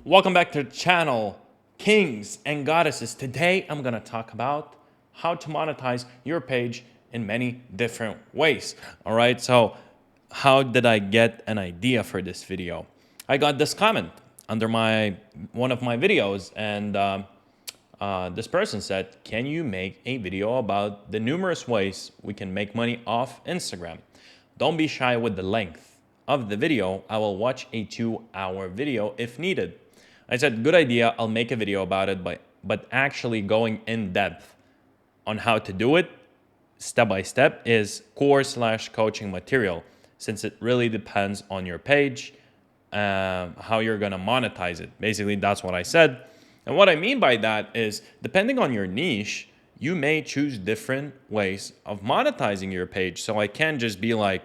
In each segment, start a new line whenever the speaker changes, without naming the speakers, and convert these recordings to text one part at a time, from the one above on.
Welcome back to the channel, Kings and Goddesses. Today I'm gonna talk about how to monetize your page in many different ways. All right, so how did I get an idea for this video? I got this comment under one of my videos, and this person said, can you make a video about the numerous ways we can make money off Instagram? Don't be shy with the length of the video. I will watch a 2-hour video if needed. I said, good idea, I'll make a video about it, but actually going in depth on how to do it step by step is course/coaching material, since it really depends on your page, how you're gonna monetize it. Basically, that's what I said. And what I mean by that is, depending on your niche, you may choose different ways of monetizing your page. So I can't just be like,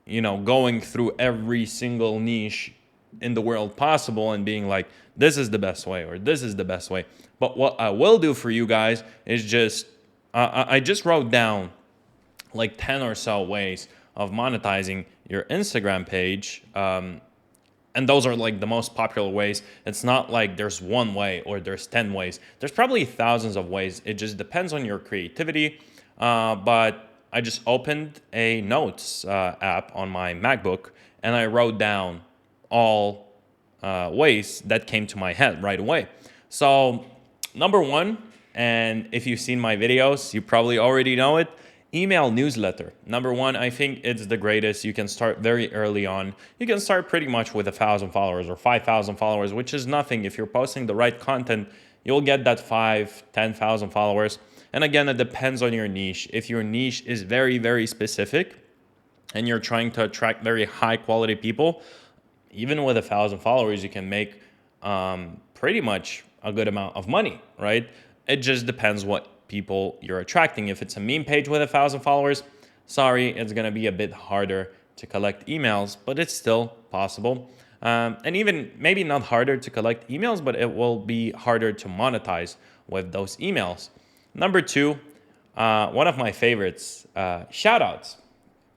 going through every single niche in the world possible and being like, this is the best way or this is the best way. But what I will do for you guys is just, I just wrote down like 10 or so ways of monetizing your Instagram page. And those are like the most popular ways. It's not like there's one way or there's 10 ways. There's probably thousands of ways. It just depends on your creativity. But I just opened a notes app on my MacBook and I wrote down all ways that came to my head right away. So number one, and if you've seen my videos, you probably already know it, email newsletter. Number one, I think it's the greatest. You can start very early on. You can start pretty much with 1,000 followers or 5,000 followers, which is nothing. If you're posting the right content, you'll get that 10,000 followers. And again, it depends on your niche. If your niche is very, very specific and you're trying to attract very high quality people, even with 1,000 followers, you can make pretty much a good amount of money, right? It just depends what people you're attracting. If it's a meme page with 1,000 followers, sorry, it's gonna be a bit harder to collect emails, but it's still possible. And even maybe not harder to collect emails, but it will be harder to monetize with those emails. Number two, one of my favorites, shoutouts.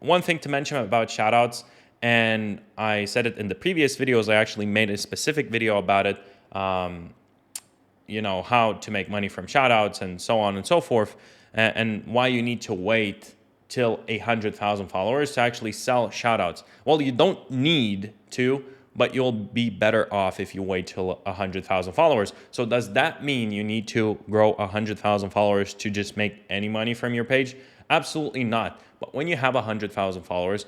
One thing to mention about shoutouts, and I said it in the previous videos, I actually made a specific video about it, how to make money from shoutouts and so on and so forth, and why you need to wait till 100,000 followers to actually sell shoutouts. Well, you don't need to, but you'll be better off if you wait till 100,000 followers. So does that mean you need to grow 100,000 followers to just make any money from your page? Absolutely not. But when you have 100,000 followers,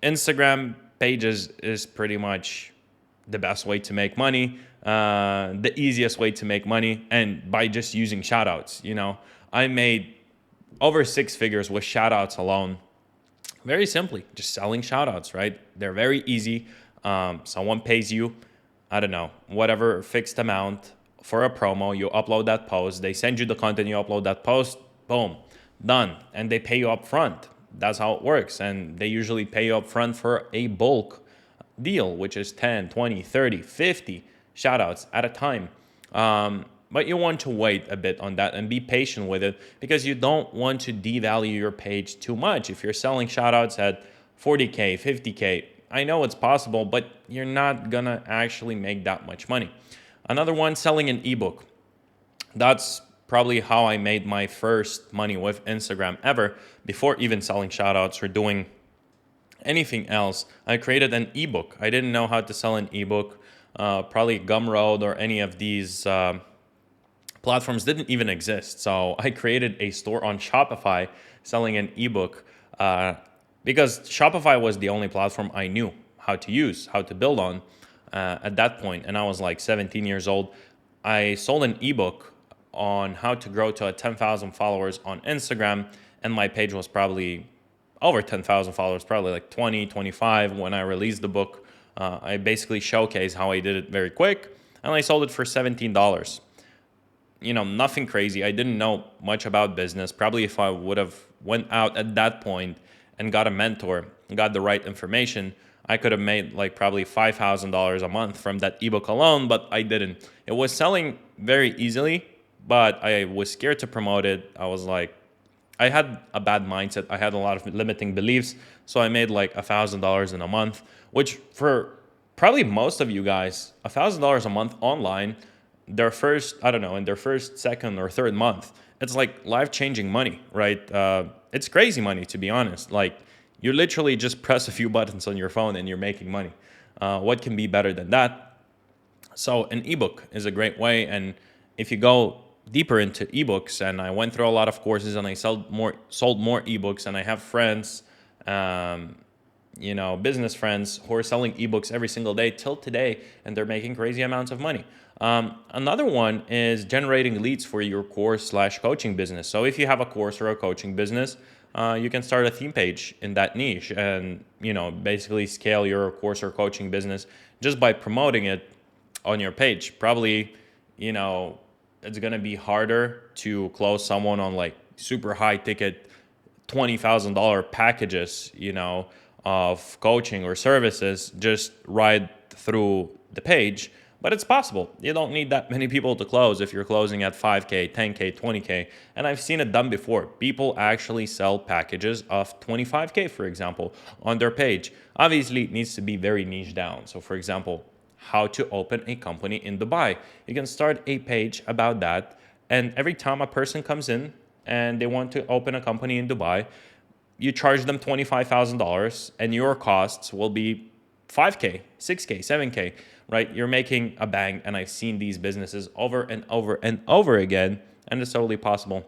Instagram pages is pretty much the best way to make money, the easiest way to make money, and by just using shoutouts. I made over 6 figures with shoutouts alone. Very simply, just selling shoutouts, right? They're very easy. Someone pays you, I don't know, whatever fixed amount for a promo. You upload that post. They send you the content. You upload that post. Boom, done. And they pay you up front. That's how it works. And they usually pay you up front for a bulk deal, which is 10, 20, 30, 50 shoutouts at a time. But you want to wait a bit on that and be patient with it, because you don't want to devalue your page too much. If you're selling shoutouts at 40K, 50K, I know it's possible, but you're not gonna actually make that much money. Another one, selling an ebook. That's probably how I made my first money with Instagram ever, before even selling shoutouts or doing anything else. I created an ebook. I didn't know how to sell an ebook. Probably Gumroad or any of these platforms didn't even exist. So I created a store on Shopify selling an ebook because Shopify was the only platform I knew how to use, how to build on at that point. And I was like 17 years old. I sold an ebook on how to grow to 10,000 followers on Instagram. And my page was probably over 10,000 followers, probably like 20, 25 when I released the book. I basically showcased how I did it very quick. And I sold it for $17. Nothing crazy. I didn't know much about business. Probably if I would have went out at that point and got a mentor, got the right information, I could have made like probably $5,000 a month from that ebook alone, but I didn't. It was selling very easily, but I was scared to promote it. I was like, I had a bad mindset. I had a lot of limiting beliefs. So I made like $1,000 in a month, which for probably most of you guys, $1,000 a month online, their first, I don't know, in their first, second, or third month, it's like life-changing money, right? It's crazy money, to be honest. Like, you literally just press a few buttons on your phone and you're making money. What can be better than that? So an ebook is a great way. And if you go deeper into ebooks, and I went through a lot of courses and I sold more ebooks, and I have friends, business friends who are selling ebooks every single day till today, and they're making crazy amounts of money. Another one is generating leads for your course/coaching business. So if you have a course or a coaching business, you can start a theme page in that niche, and basically scale your course or coaching business just by promoting it on your page. Probably, it's gonna be harder to close someone on like super high ticket $20,000 packages, of coaching or services just right through the page. But it's possible. You don't need that many people to close if you're closing at 5K, 10K, 20K. And I've seen it done before. People actually sell packages of 25K, for example, on their page. Obviously, it needs to be very niche down. So, for example, how to open a company in Dubai. You can start a page about that. And every time a person comes in and they want to open a company in Dubai, you charge them $25,000 and your costs will be 5K, 6K, 7K, right? You're making a bang. And I've seen these businesses over and over and over again, and it's totally possible.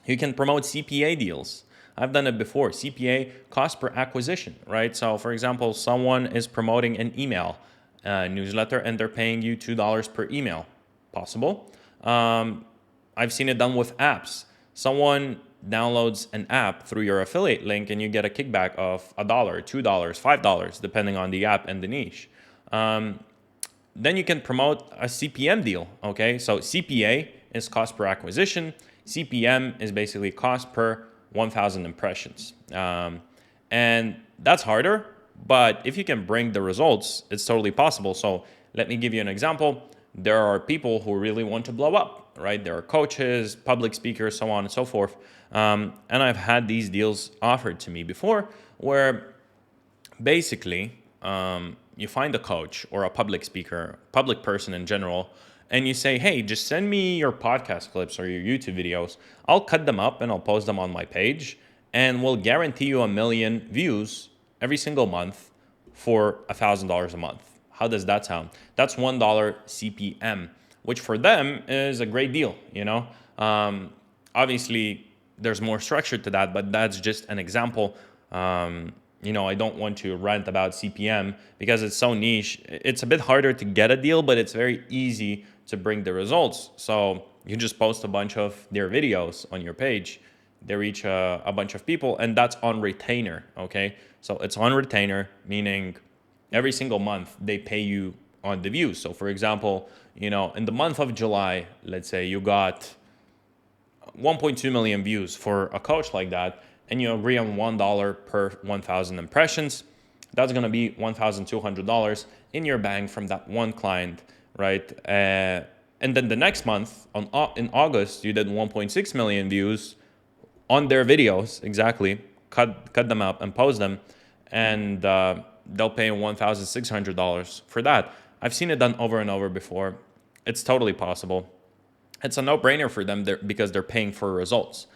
You can promote CPA deals. I've done it before. CPA, cost per acquisition, right? So for example, someone is promoting an email newsletter and they're paying you $2 per email. Possible. I've seen it done with apps. Someone downloads an app through your affiliate link and you get a kickback of $1, $2, $5, depending on the app and the niche. Then you can promote a CPM deal, okay? So CPA is cost per acquisition. CPM is basically cost per 1,000 impressions. And that's harder, but if you can bring the results, it's totally possible. So let me give you an example. There are people who really want to blow up, right? There are coaches, public speakers, so on and so forth. And I've had these deals offered to me before where basically you find a coach or a public speaker, public person in general, and you say, hey, just send me your podcast clips or your YouTube videos. I'll cut them up and I'll post them on my page, and we'll guarantee you 1 million views every single month for $1,000 a month. How does that sound? That's $1 CPM, which for them is a great deal, Obviously, there's more structure to that, but that's just an example. I don't want to rant about CPM because it's so niche. It's a bit harder to get a deal, but it's very easy to bring the results. So you just post a bunch of their videos on your page. They reach a bunch of people, and that's on retainer, okay? So it's on retainer, meaning every single month they pay you on the views. So for example, in the month of July, let's say you got 1.2 million views for a coach like that, and you agree on $1 per 1,000 impressions, that's going to be $1,200 in your bank from that one client, right? And then the next month, in August, you did 1.6 million views on their videos, exactly, cut them up and post them, and they'll pay $1,600 for that. I've seen it done over and over before. It's totally possible. It's a no-brainer for them because they're paying for results.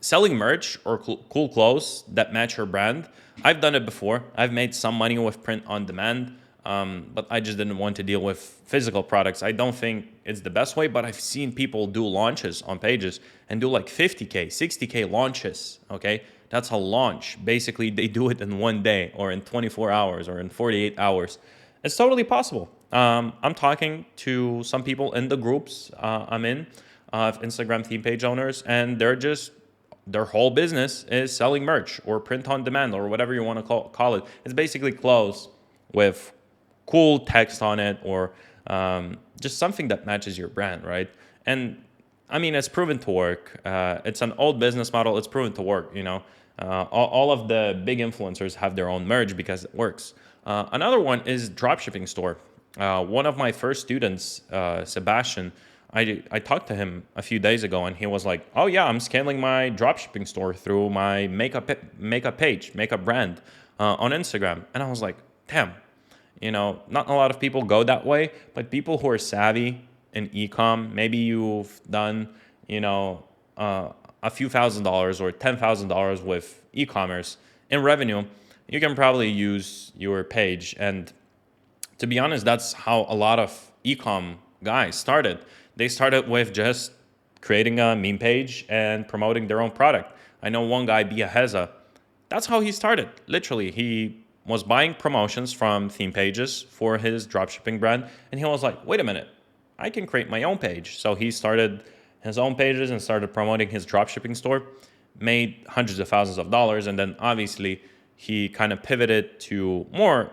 Selling merch or cool clothes that match your brand, I've done it before. I've made some money with print on demand, but I just didn't want to deal with physical products. I don't think it's the best way, but I've seen people do launches on pages and do like 50K, 60K launches, okay? That's a launch. Basically, they do it in 1 day or in 24 hours or in 48 hours. It's totally possible. I'm talking to some people in the groups I'm in, Instagram theme page owners, and their whole business is selling merch or print on demand or whatever you want to call it. It's basically clothes with cool text on it or just something that matches your brand, right? And I mean, it's proven to work. It's an old business model. It's proven to work, all of the big influencers have their own merch because it works. Another one is dropshipping store. One of my first students, Sebastian, I talked to him a few days ago and he was like, oh yeah, I'm scaling my dropshipping store through my makeup page, makeup brand on Instagram. And I was like, damn, Not a lot of people go that way, but people who are savvy in ecom, maybe you've done, a few $1,000s or $10,000 with e-commerce in revenue, you can probably use your page. And to be honest, that's how a lot of ecom guys started. They started with just creating a meme page and promoting their own product. I know one guy, Bia Heza, that's how he started. Literally, he was buying promotions from theme pages for his dropshipping brand, and he was like, wait a minute, I can create my own page. So he started his own pages and started promoting his dropshipping store, made hundreds of thousands of dollars, and then obviously he kind of pivoted to more,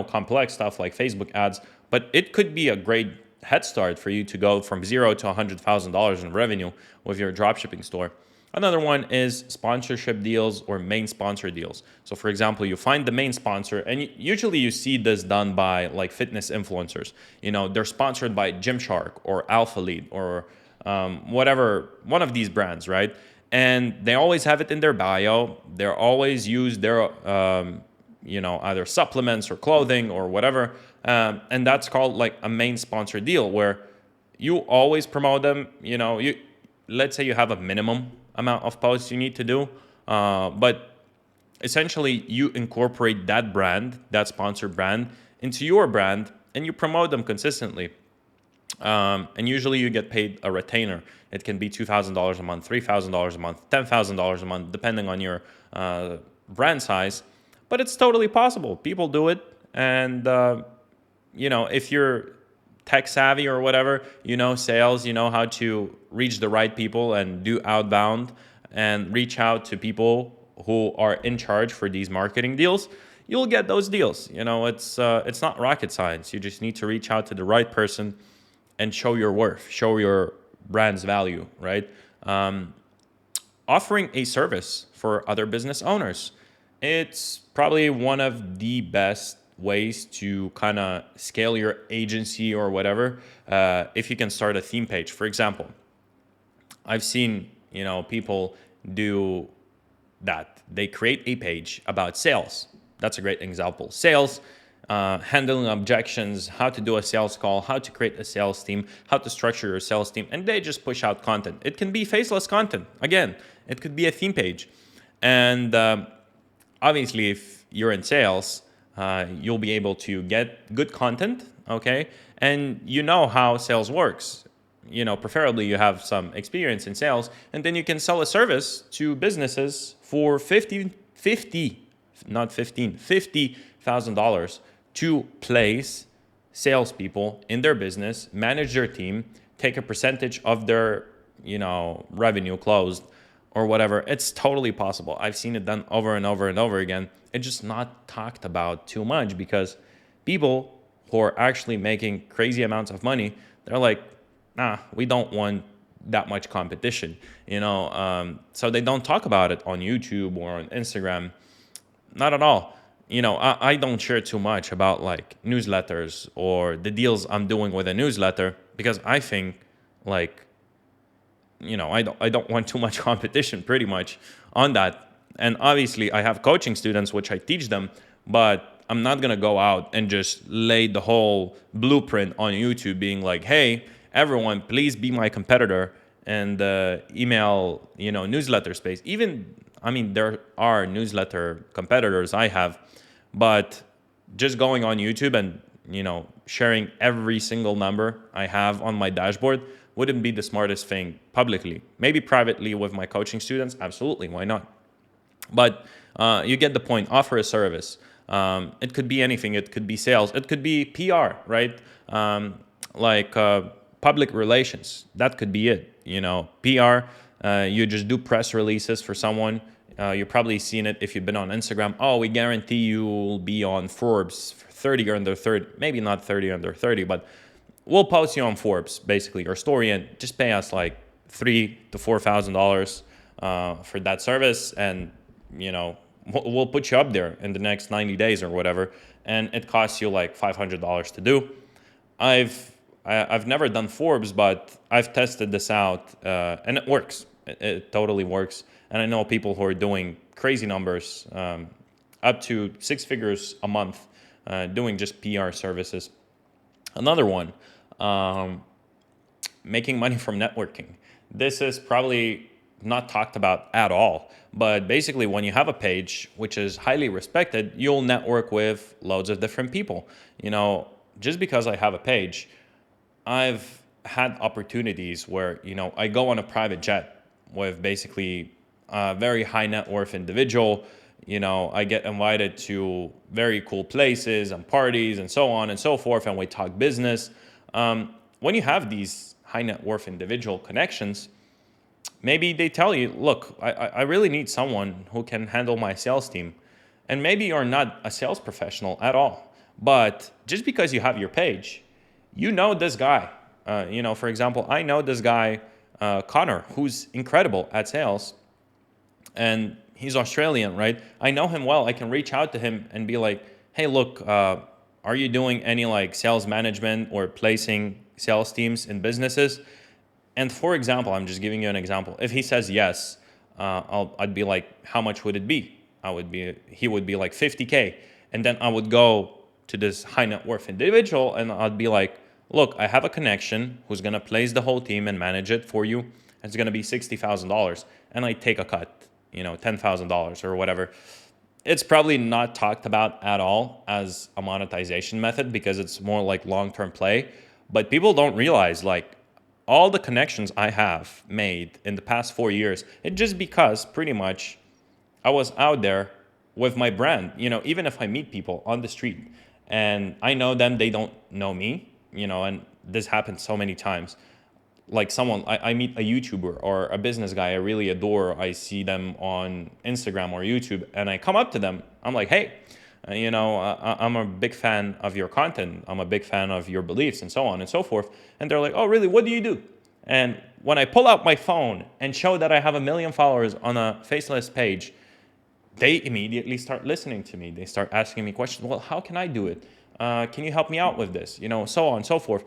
complex stuff like Facebook ads. But it could be a great head start for you to go from zero to $100,000 in revenue with your dropshipping store. Another one is sponsorship deals or main sponsor deals. So for example, you find the main sponsor, and usually you see this done by like fitness influencers. They're sponsored by Gymshark or Alpha Lead or whatever, one of these brands, right? And they always have it in their bio. They're always use their, either supplements or clothing or whatever. And that's called like a main sponsor deal, where you always promote them. Let's say you have a minimum amount of posts you need to do, but essentially you incorporate that brand, that sponsored brand, into your brand, and you promote them consistently. And usually you get paid a retainer. It can be $2,000 a month, $3,000 a month, $10,000 a month, depending on your brand size. But it's totally possible. People do it, and if you're tech savvy or whatever, sales, how to reach the right people and do outbound and reach out to people who are in charge for these marketing deals, you'll get those deals. It's not rocket science. You just need to reach out to the right person and show your worth, show your brand's value, right? Offering a service for other business owners. It's probably one of the best ways to kind of scale your agency or whatever, if you can start a theme page. For example, I've seen people do that. They create a page about sales. That's a great example. Sales, handling objections, how to do a sales call, how to create a sales team, how to structure your sales team, and they just push out content. It can be faceless content. Again, it could be a theme page. And obviously, if you're in sales, you'll be able to get good content, okay? And how sales works. Preferably you have some experience in sales, and then you can sell a service to businesses for $50,000 to place salespeople in their business, manage their team, take a percentage of their, revenue closed or whatever. It's totally possible. I've seen it done over and over and over again. It's just not talked about too much because people who are actually making crazy amounts of money, they're like, nah, we don't want that much competition, so they don't talk about it on YouTube or on Instagram. Not at all. I don't share too much about like newsletters or the deals I'm doing with a newsletter because I think like, I don't want too much competition pretty much on that. And obviously I have coaching students, which I teach them, but I'm not going to go out and just lay the whole blueprint on YouTube being like, hey, everyone, please be my competitor and email, newsletter space. There are newsletter competitors I have, but just going on YouTube and, sharing every single number I have on my dashboard wouldn't be the smartest thing publicly. Maybe privately with my coaching students, absolutely, why not? But you get the point. Offer a service. It could be anything. It could be sales. It could be PR, right? Public relations. That could be it. PR. You just do press releases for someone. You've probably seen it if you've been on Instagram. Oh, we guarantee you will be on Forbes for 30 under 30. Maybe not 30 under 30, but we'll post you on Forbes, basically, your story, and just pay us like $3,000 to $4,000 for that service, and we'll put you up there in the next 90 days or whatever, and it costs you like $500 to do. I've never done Forbes, but I've tested this out, and it works. It totally works, and I know people who are doing crazy numbers, up to 6 figures a month doing just PR services. Another one, um, making money from networking. This is probably not talked about at all. But basically, when you have a page which is highly respected, you'll network with loads of different people. Just because I have a page, I've had opportunities where, I go on a private jet with basically a very high net worth individual. I get invited to very cool places and parties and so on and so forth, and we talk business. When you have these high net worth individual connections, maybe they tell you, look, I really need someone who can handle my sales team. And maybe you're not a sales professional at all, but just because you have your page, this guy. For example, I know this guy, Connor, who's incredible at sales, and he's Australian, right? I know him well. I can reach out to him and be like, hey, look, are you doing any like sales management or placing sales teams in businesses? And for example, I'm just giving you an example. If he says yes, I'd be like, how much would it be? He would be like 50K. And then I would go to this high net worth individual and I'd be like, look, I have a connection who's going to place the whole team and manage it for you. It's going to be $60,000. And I take a cut, $10,000 or whatever. It's probably not talked about at all as a monetization method because it's more like long-term play. But people don't realize like, all the connections I have made in the past 4 years, it's just because pretty much I was out there with my brand. Even if I meet people on the street and I know them, they don't know me, and this happens so many times. Like I meet a YouTuber or a business guy I really adore. I see them on Instagram or YouTube and I come up to them. I'm like, hey, I'm a big fan of your content. I'm a big fan of your beliefs and so on and so forth. And they're like, oh, really? What do you do? And when I pull out my phone and show that I have 1 million followers on a faceless page, they immediately start listening to me. They start asking me questions. Well, how can I do it? Can you help me out with this? So on and so forth.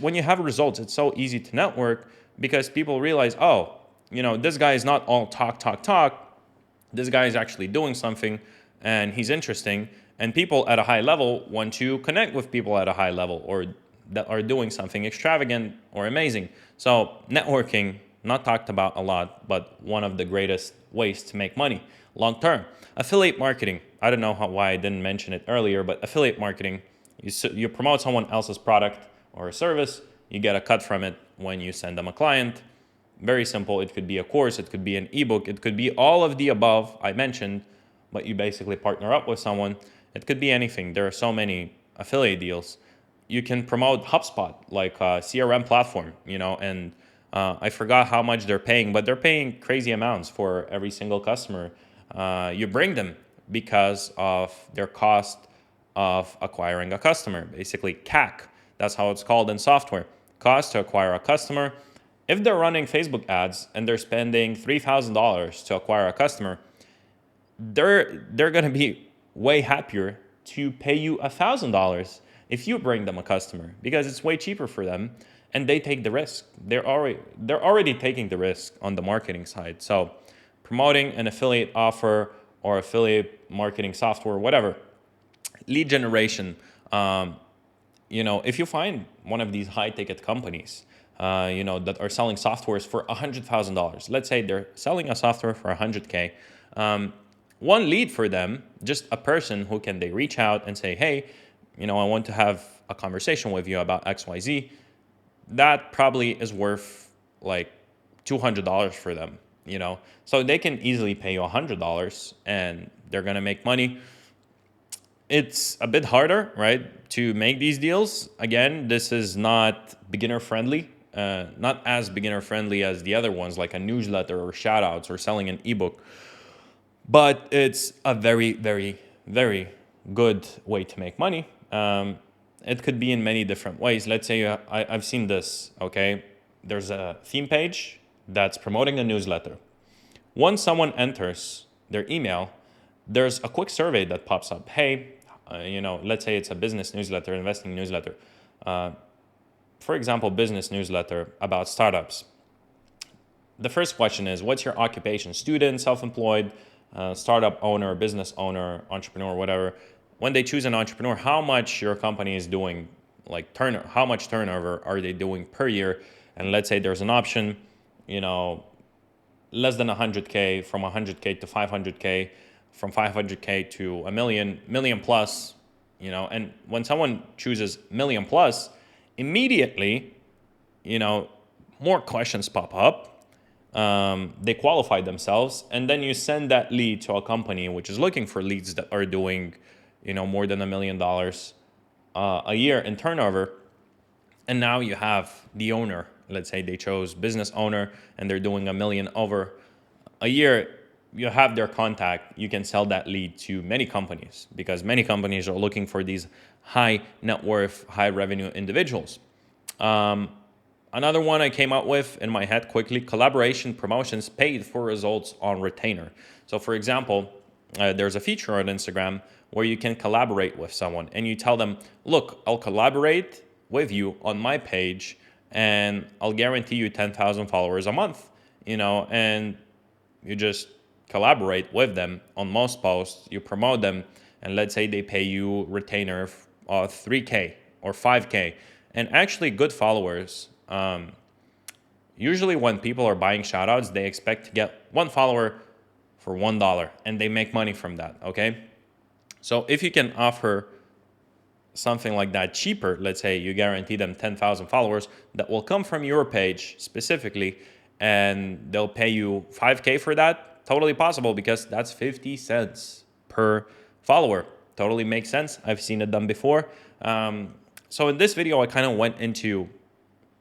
When you have results, it's so easy to network because people realize, oh, this guy is not all talk, talk, talk. This guy is actually doing something and he's interesting. And people at a high level want to connect with people at a high level or that are doing something extravagant or amazing. So networking, not talked about a lot, but one of the greatest ways to make money long term. Affiliate marketing. I don't know why I didn't mention it earlier, but affiliate marketing, you promote someone else's product or a service, you get a cut from it when you send them a client. Very simple. It could be a course, it could be an ebook, it could be all of the above I mentioned, but you basically partner up with someone. It could be anything. There are so many affiliate deals. You can promote HubSpot, like a CRM platform, and I forgot how much they're paying, but they're paying crazy amounts for every single customer you bring them because of their cost of acquiring a customer, basically CAC. That's how it's called in software. Cost to acquire a customer. If they're running Facebook ads and they're spending $3,000 to acquire a customer, they're going to be way happier to pay you $1,000 if you bring them a customer because it's way cheaper for them and they take the risk. They're already taking the risk on the marketing side. So promoting an affiliate offer or affiliate marketing software, whatever. Lead generation. If you find one of these high ticket companies, that are selling softwares for $100,000. Let's say they're selling a software for 100K. One lead for them, just a person who they reach out and say, hey, I want to have a conversation with you about XYZ. That probably is worth like $200 for them, So they can easily pay you $100 and they're going to make money. It's a bit harder, right, to make these deals. Again, this is not beginner friendly, not as beginner friendly as the other ones, like a newsletter or shoutouts or selling an ebook. But it's a very, very, very good way to make money. It could be in many different ways. Let's say I've seen this, okay? There's a theme page that's promoting a newsletter. Once someone enters their email, there's a quick survey that pops up. Hey, let's say it's a business newsletter, investing newsletter. For example, business newsletter about startups. The first question is, what's your occupation? Student, self-employed, startup owner, business owner, entrepreneur, whatever. when they choose an entrepreneur, how much your company is doing, like how much turnover are they doing per year? And let's say there's an option, you know, less than 100K, from 100K to 500K, from 500K to a million plus, you know. And when someone chooses million plus, immediately, you know, more questions pop up. They qualify themselves, and then you send that lead to a company which is looking for leads that are doing, you know, more than $1 million a year in turnover. And now you have the owner. Let's say they chose business owner and they're doing $1 million over a year. You have their contact. You can sell that lead to many companies, because many companies are looking for these high net worth, high revenue individuals. Another one I came up with in my head quickly: collaboration promotions paid for results on retainer. So for example, there's a feature on Instagram where you can collaborate with someone and you tell them, look, I'll collaborate with you on my page and I'll guarantee you 10,000 followers a month, you know, and you just collaborate with them on most posts, you promote them, and let's say they pay you retainer 3K or 5K. And actually good followers, usually when people are buying shoutouts, they expect to get one follower for $1 and they make money from that, okay? So if you can offer something like that cheaper, let's say you guarantee them 10,000 followers that will come from your page specifically, and they'll pay you 5K for that, totally possible, because that's 50 cents per follower. Totally makes sense. I've seen it done before. So in this video, I kind of went into,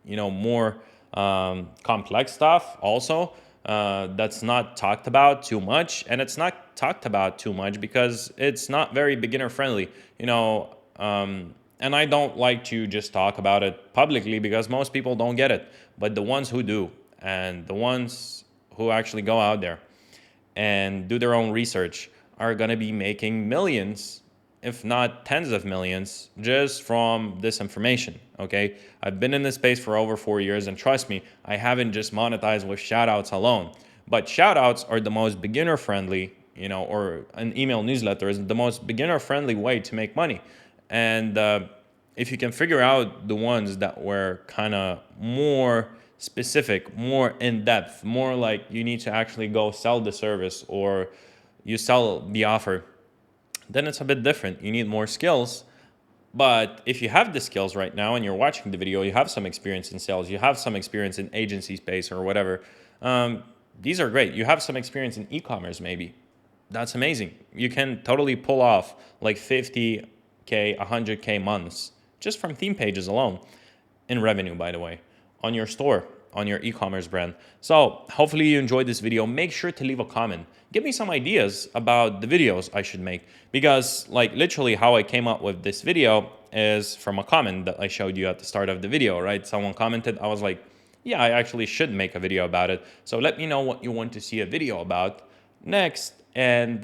you know, more complex stuff also that's not talked about too much. And it's not talked about too much because it's not very beginner friendly, you know. And I don't like to just talk about it publicly because most people don't get it. But the ones who do, and the ones who actually go out there and do their own research, are going to be making millions, if not tens of millions, just from this information, okay? I've been in this space for over 4 years, and trust me, I haven't just monetized with shoutouts alone. But shoutouts are the most beginner-friendly, you know, or an email newsletter is the most beginner-friendly way to make money. And if you can figure out the ones that were kind of more specific, more in-depth, more like you need to actually go sell the service or you sell the offer, then it's a bit different. You need more skills. But if you have the skills right now and you're watching the video, you have some experience in sales, you have some experience in agency space or whatever, these are great. You have some experience in e-commerce maybe. That's amazing. You can totally pull off like 50K, 100K months just from theme pages alone, in revenue, by the way, on your store, on your e-commerce brand. So hopefully you enjoyed this video. Make sure to leave a comment. Give me some ideas about the videos I should make, because like literally how I came up with this video is from a comment that I showed you at the start of the video, right? Someone commented, I was like, yeah, I actually should make a video about it. So let me know what you want to see a video about next, and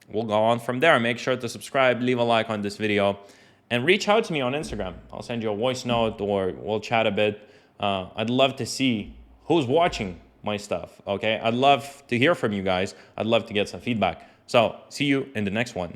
we'll go on from there. Make sure to subscribe, leave a like on this video, and reach out to me on Instagram. I'll send you a voice note or we'll chat a bit. I'd love to see who's watching my stuff, okay? I'd love to hear from you guys. I'd love to get some feedback. So see you in the next one.